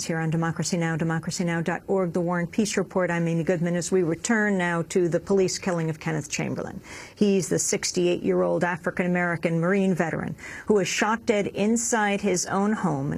here on Democracy Now!, democracynow.org, The War and Peace Report. I'm Amy Goodman as we return now to the police killing of Kenneth Chamberlain. He's the 68-year-old African-American Marine veteran who was shot dead inside his own home in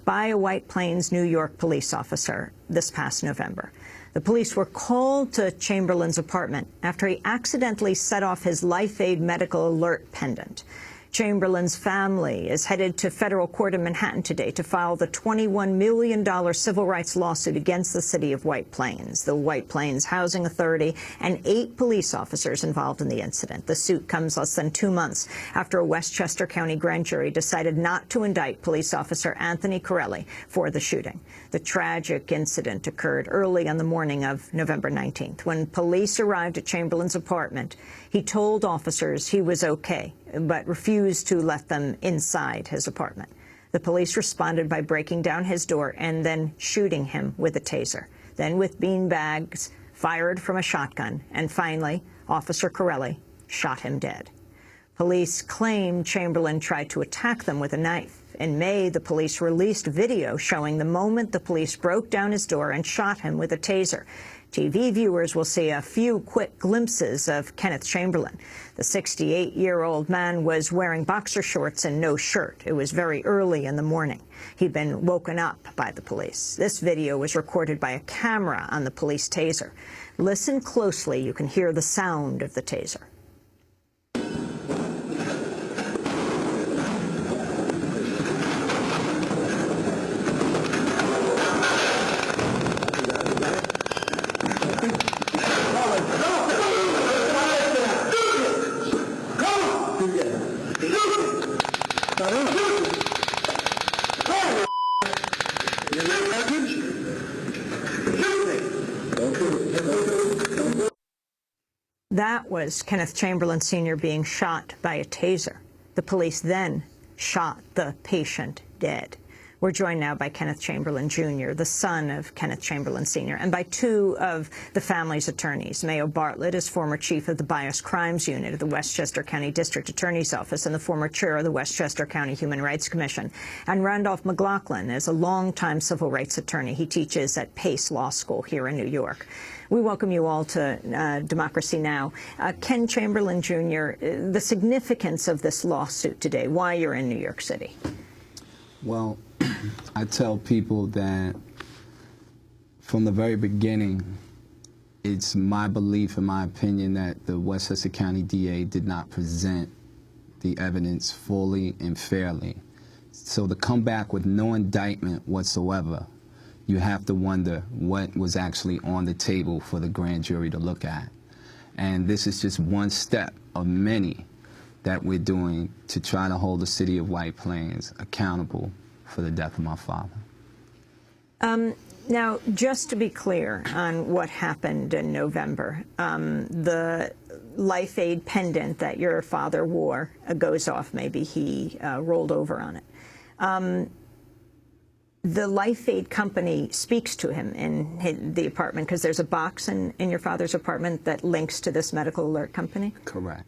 by a White Plains, New York police officer this past November. The police were called to Chamberlain's apartment after he accidentally set off his Life Aid medical alert pendant. Chamberlain's family is headed to federal court in Manhattan today to file the $21 million civil rights lawsuit against the city of White Plains, the White Plains Housing Authority, and 8 police officers involved in the incident. The suit comes less than 2 months after a Westchester County grand jury decided not to indict Police Officer Anthony Carelli for the shooting. The tragic incident occurred early on the morning of November 19th. When police arrived at Chamberlain's apartment, he told officers he was okay, but refused to let them inside his apartment. The police responded by breaking down his door and then shooting him with a taser, then with beanbags fired from a shotgun, and finally, Officer Carelli shot him dead. Police claim Chamberlain tried to attack them with a knife. In May, the police released video showing the moment the police broke down his door and shot him with a taser. TV viewers will see a few quick glimpses of Kenneth Chamberlain. The 68-year-old man was wearing boxer shorts and no shirt. It was very early in the morning. He'd been woken up by the police. This video was recorded by a camera on the police taser. Listen closely. You can hear the sound of the taser. That was Kenneth Chamberlain Sr. being shot by a taser. The police then shot the patient dead. We're joined now by Kenneth Chamberlain Jr., the son of Kenneth Chamberlain Sr., and by 2 of the family's attorneys. Mayo Bartlett is former chief of the Bias Crimes Unit of the Westchester County District Attorney's Office and the former chair of the Westchester County Human Rights Commission. And Randolph McLaughlin is a longtime civil rights attorney. He teaches at Pace Law School here in New York. We welcome you all to Democracy Now! Ken Chamberlain Jr., the significance of this lawsuit today, why you're in New York City. Well, I tell people that from the very beginning, it's my belief and my opinion that the Westchester County DA did not present the evidence fully and fairly. So to come back with no indictment whatsoever, you have to wonder what was actually on the table for the grand jury to look at. And this is just one step of many that we're doing to try to hold the city of White Plains accountable for the death of my father. Now, just to be clear on what happened in November, the Life Aid pendant that your father wore goes off. Maybe he rolled over on it. The Life Aid company speaks to him in the apartment because there's a box in your father's apartment that links to this medical alert company? Correct.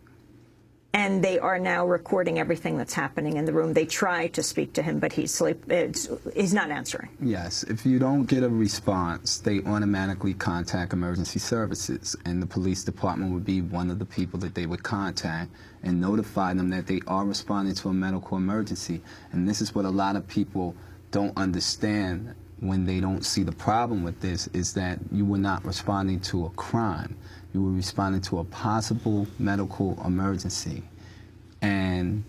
And they are now recording everything that's happening in the room. They try to speak to him, but he's not answering. Yes. If you don't get a response, they automatically contact emergency services, and the police department would be one of the people that they would contact and notify them that they are responding to a medical emergency. And this is what a lot of people don't understand when they don't see the problem with this, is that you were not responding to a crime. You were responding to a possible medical emergency. And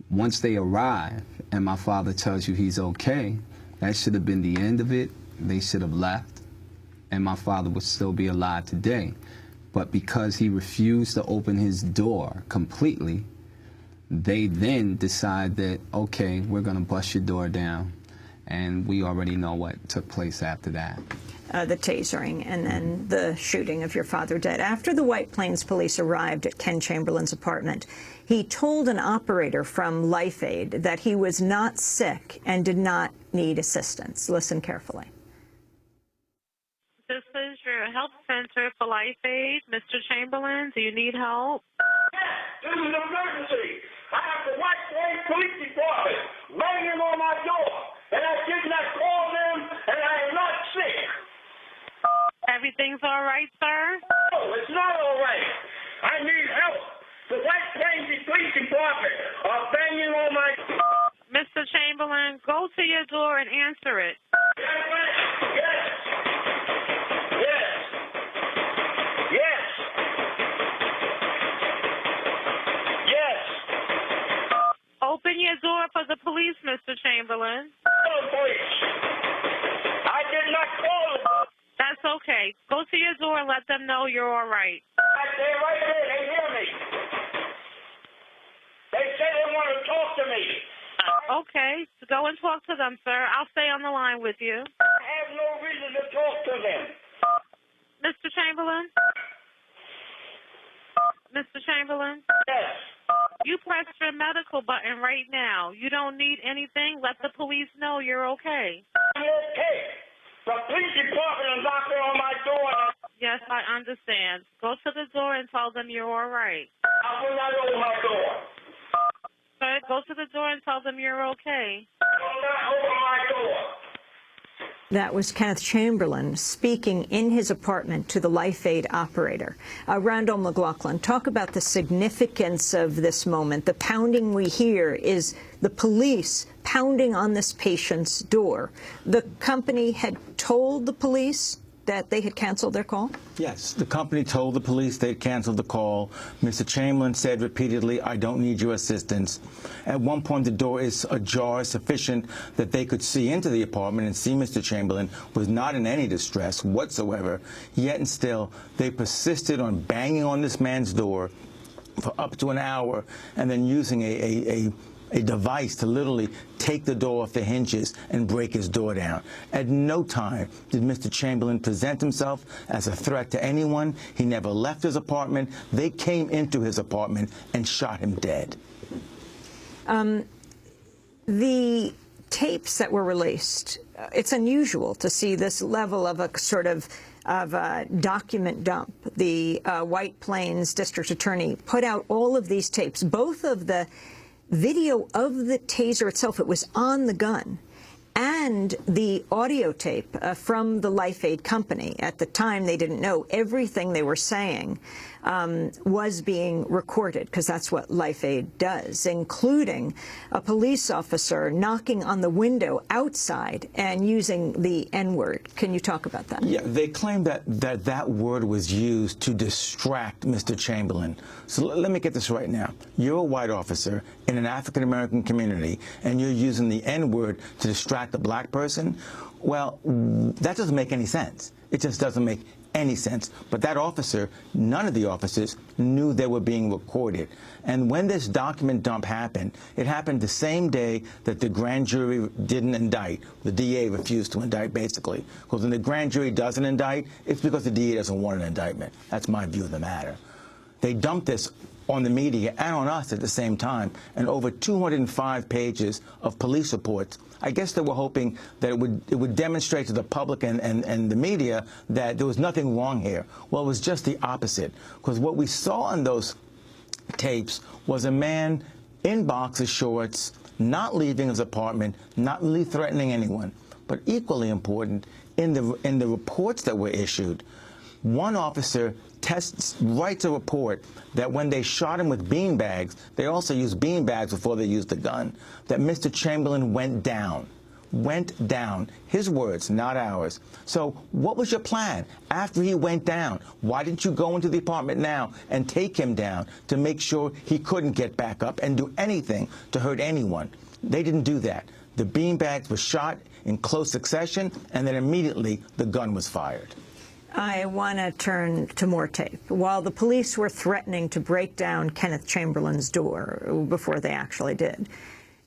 once they arrive and my father tells you he's okay, that should have been the end of it. They should have left, and my father would still be alive today. But because he refused to open his door completely, they then decide that, okay, we're going to bust your door down. And we already know what took place after that. The tasering and then the shooting of your father dead. After the White Plains police arrived at Ken Chamberlain's apartment, he told an operator from Life Aid that he was not sick and did not need assistance. Listen carefully. This is your help center for Life Aid. Mr. Chamberlain, do you need help? This is an emergency. I have the White Plains Police Department banging on my door, and I did not call Everything's all right, sir? No, it's not all right. I need help. The White Plains Police Department are banging on my... Mr. Chamberlain, go to your door and answer it. Yes. Yes. Yes. Yes. Open your door for the police, Mr. Chamberlain. Call the police. I did not call them. That's okay. Go to your door and let them know you're all right. They're right there. They hear me. They say they want to talk to me. Okay. Go and talk to them, sir. I'll stay on the line with you. I have no reason to talk to them. Mr. Chamberlain? Mr. Chamberlain? Yes. You pressed your medical button right now. You don't need anything. Let the police know you're okay. I'm okay. The police department is knocking on my door. Yes, I understand. Go to the door and tell them you're all right. I will not open my door. Sir, go to the door and tell them you're okay. I will not open my door. That was Kenneth Chamberlain speaking in his apartment to the Life Aid operator. Randolph, McLaughlin, talk about the significance of this moment. The pounding we hear is the police pounding on this patient's door. The company had told the police that they had canceled their call? Yes, the company told the police they'd canceled the call. Mr. Chamberlain said repeatedly, "I don't need your assistance." At one point, the door is ajar sufficient that they could see into the apartment and see Mr. Chamberlain was not in any distress whatsoever. Yet and still, they persisted on banging on this man's door for up to an hour and then using a device to literally take the door off the hinges and break his door down. At no time did Mr. Chamberlain present himself as a threat to anyone. He never left his apartment. They came into his apartment and shot him dead. The tapes that were released, it's unusual to see this level of a sort of a document dump. The White Plains District Attorney put out all of these tapes, both of the video of the taser itself, it was on the gun, and the audio tape from the Life Aid company. At the time, they didn't know everything they were saying was being recorded, because that's what Life Aid does, including a police officer knocking on the window outside and using the N-word. Can you talk about that? Yeah, they claim that word was used to distract Mr. Chamberlain. So let me get this right now. You're a white officer in an African-American community, and you're using the N-word to distract a black person? Well, that doesn't make any sense. It just doesn't make any sense. But that officer, none of the officers knew they were being recorded. And when this document dump happened, it happened the same day that the grand jury didn't indict. The DA refused to indict, basically. Because when the grand jury doesn't indict, it's because the DA doesn't want an indictment. That's my view of the matter. They dumped this on the media and on us at the same time, and over 205 pages of police reports. I guess they were hoping that it would demonstrate to the public and the media that there was nothing wrong here. Well, it was just the opposite, because what we saw on those tapes was a man in boxer shorts, not leaving his apartment, not really threatening anyone. But equally important, in the reports that were issued, one officer writes a report that when they shot him with beanbags, they also used beanbags before they used the gun, that Mr. Chamberlain went down. Went down. His words, not ours. So what was your plan after he went down? Why didn't you go into the apartment now and take him down to make sure he couldn't get back up and do anything to hurt anyone? They didn't do that. The beanbags were shot in close succession, and then immediately the gun was fired. I want to turn to more tape. While the police were threatening to break down Kenneth Chamberlain's door before they actually did,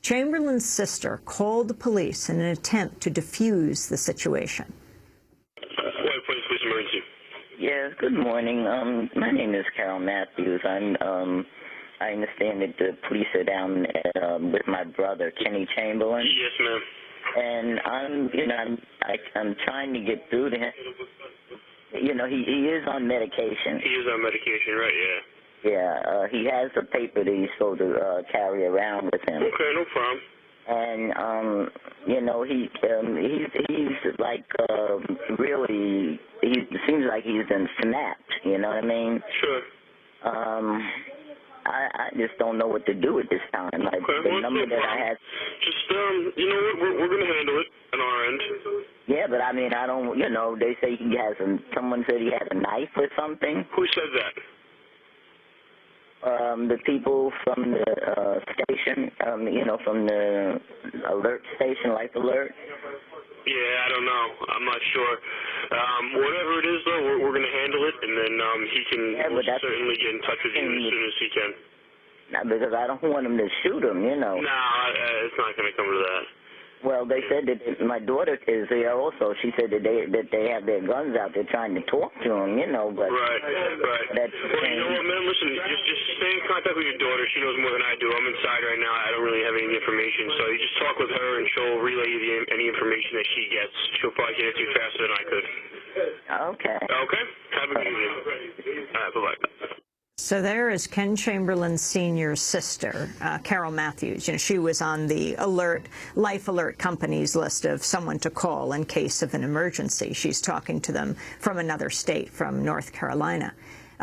Chamberlain's sister called the police in an attempt to defuse the situation. Police emergency. Yes, good morning. My name is Carol Matthews. I understand that the police are down with my brother, Kenny Chamberlain. Yes, ma'am. And I'm trying to get through to him. You know, he is on medication. He is on medication, right? Yeah. Yeah, he has a paper that he's supposed to carry around with him. Okay, no problem. And you know, he's like really, it seems like he's been snapped, you know what I mean? Sure. I just don't know what to do at this time. Like, the number that I had. Just, you know what, we're going to handle it on our end. Yeah, but I mean, I don't, you know, they say he has someone said he has a knife or something. Who said that? The people from the station, you know, from the alert station, life alert. Yeah, I don't know. I'm not sure. Whatever it is, though, we're going to handle it, and then he can certainly get in touch with you as soon as he can. Now, because I don't want him to shoot him, you know. No, it's not going to come to that. Well, they said that my daughter is there also. She said that they have their guns out there trying to talk to him, you know. But right. That's well, you know what, man? Listen, just stay in contact with your daughter. She knows more than I do. I'm inside right now. I don't really have any information, so you just talk with her, and she'll relay you any information that she gets. She'll probably get it to you faster than I could. Okay. Okay. Have a good evening. All right. Bye-bye. So there is Ken Chamberlain Sr.'s sister, Carol Matthews. You know, she was on the Life Alert company's list of someone to call in case of an emergency. She's talking to them from another state, from North Carolina,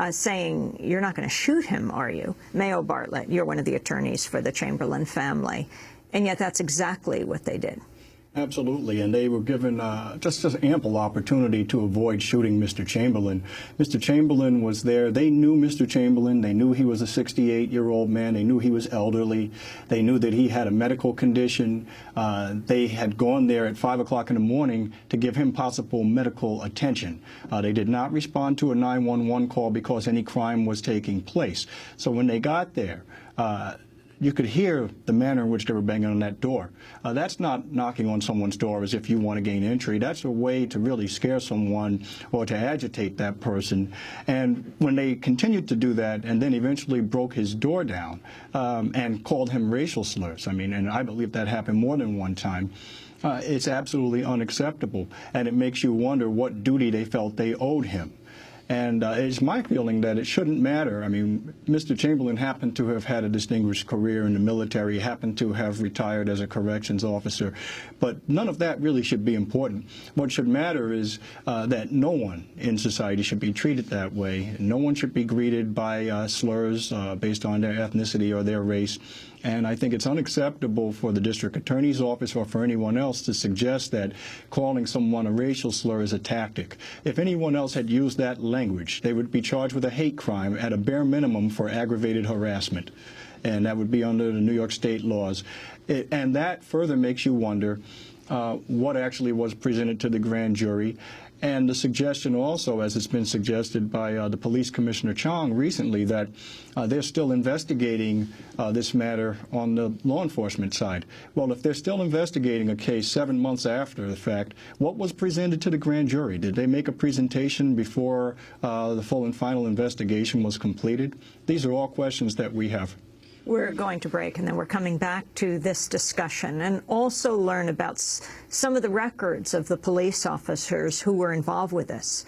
saying, "You're not going to shoot him, are you?" Mayo Bartlett, you're one of the attorneys for the Chamberlain family. And yet that's exactly what they did. Absolutely, and they were given just ample opportunity to avoid shooting Mr. Chamberlain. Mr. Chamberlain was there. They knew Mr. Chamberlain. They knew he was a 68-year-old man. They knew he was elderly. They knew that he had a medical condition. They had gone there at 5 o'clock in the morning to give him possible medical attention. They did not respond to a 911 call because any crime was taking place. So when they got there, you could hear the manner in which they were banging on that door. That's not knocking on someone's door as if you want to gain entry. That's a way to really scare someone or to agitate that person. And when they continued to do that and then eventually broke his door down and called him racial slurs, I mean, and I believe that happened more than one time, it's absolutely unacceptable. And it makes you wonder what duty they felt they owed him. And it's my feeling that it shouldn't matter. I mean, Mr. Chamberlain happened to have had a distinguished career in the military, happened to have retired as a corrections officer, but none of that really should be important. What should matter is that no one in society should be treated that way. No one should be greeted by slurs based on their ethnicity or their race. And I think it's unacceptable for the district attorney's office or for anyone else to suggest that calling someone a racial slur is a tactic. If anyone else had used that language, they would be charged with a hate crime at a bare minimum for aggravated harassment. And that would be under the New York State laws. And that further makes you wonder what actually was presented to the grand jury. And the suggestion also, as it's been suggested by the Police Commissioner Chong recently, that they're still investigating this matter on the law enforcement side. Well, if they're still investigating a case 7 months after the fact, what was presented to the grand jury? Did they make a presentation before the full and final investigation was completed? These are all questions that we have. We're going to break, and then we're coming back to this discussion and also learn about some of the records of the police officers who were involved with this,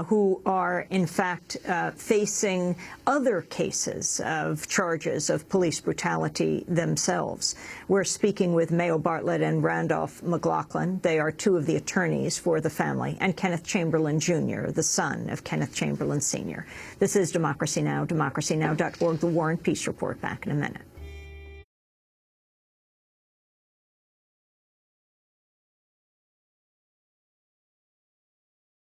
who are, in fact, facing other cases of charges of police brutality themselves. We're speaking with Mayo Bartlett and Randolph McLaughlin. They are two of the attorneys for the family, and Kenneth Chamberlain Jr., the son of Kenneth Chamberlain Sr. This is Democracy Now!, democracynow.org, the War and Peace Report. Back in a minute.